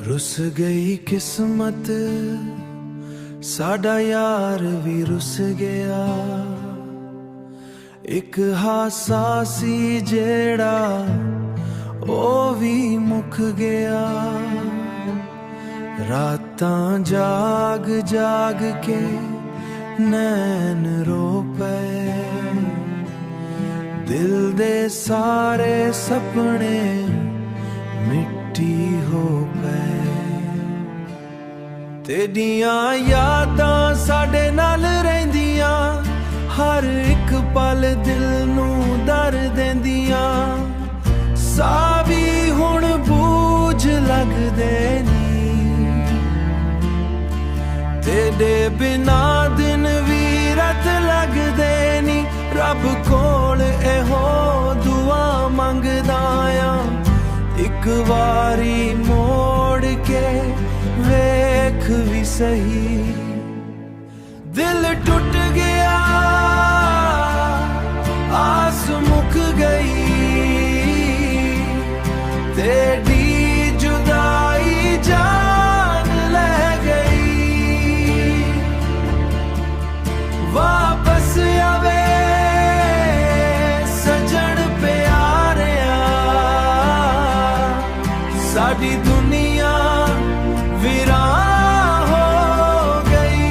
रुस गई किस्मत साडा यार भी रुस गया। एक हासा सी जेड़ा ओ भी मुक गया। रातां जाग जाग के नैन रो पे, दिल दे सारे सपने मिट्टी हो पे। तेडियां यादां साडे नाल रहिंदियां, हर एक पल दिल नू दर देंदियां। सा भी हुण बूझ लगदे नी, तेरे बिना दिन भी रात लगदे नी। रब कोल एहो दुआ मंगदा आ, एक वारी मोड़ के वेख भी सही। दिल टूट गया, आस मुक गई, तेरी जुदाई जान ले गई। वापस आवे सजन प्यारिया, साडी दुनिया वीरान हो गई।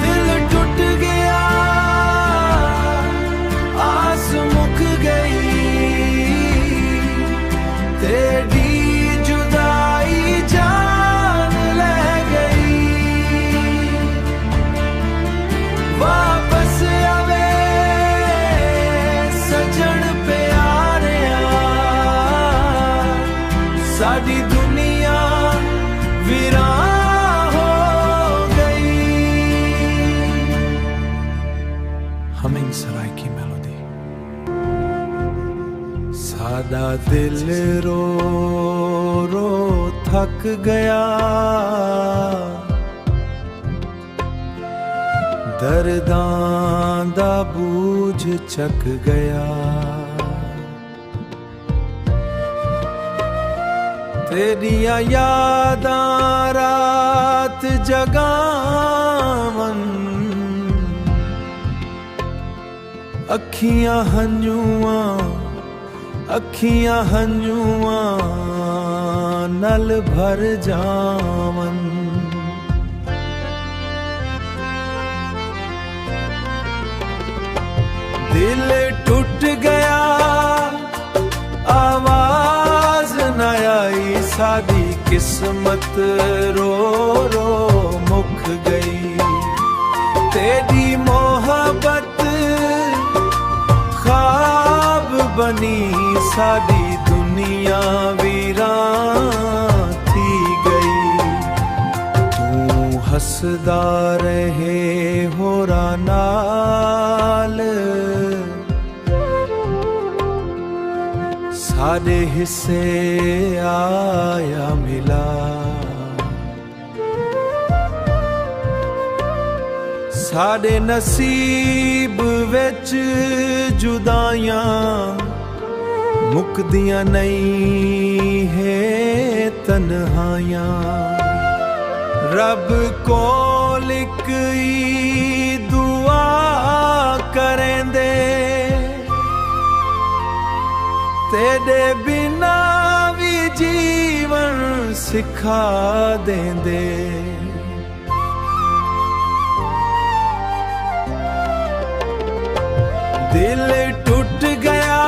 दिल टूट गया, आस मुक गई, तेरी जुदाई जान ले गई। वापस आवे सजन प्यारिया, साडी दुनिया वीरान हो गई। हमिंग सराय की मेलोडी। सादा दिल रो रो थक गया, दर्दां दा बूझ चक गया। तेरियां यादां रात जगावन, अखियां हंजुआं नल भर जावन। दिल टूट गया, आवाज न आई, सादी किस्मत रो रो मुक गई। तेरी मोहब्बत ख्वाब बनी, साडी दुनिया वीरान थी गई। तू हसदा रहे होरा नाल, साडे हिस्से आया मिला। साडे नसीब विच जुदाइयां मुकदियां नहीं है तन्हाइयां। रब कोल इक ई दुआ करेंदे, तेरे बिना भी जीवन सिखा देंदे। दिल टूट गया,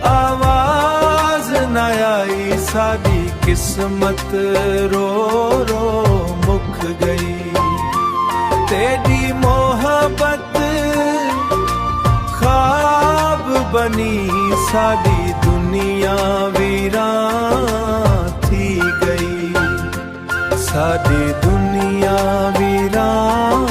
आवाज न आई, सादी किस्मत रो रो मुक गई। तेरी मोहब्बत ख्वाब बनी, साडी दुनिया वीरान थी गई। साडी दुनिया वीरान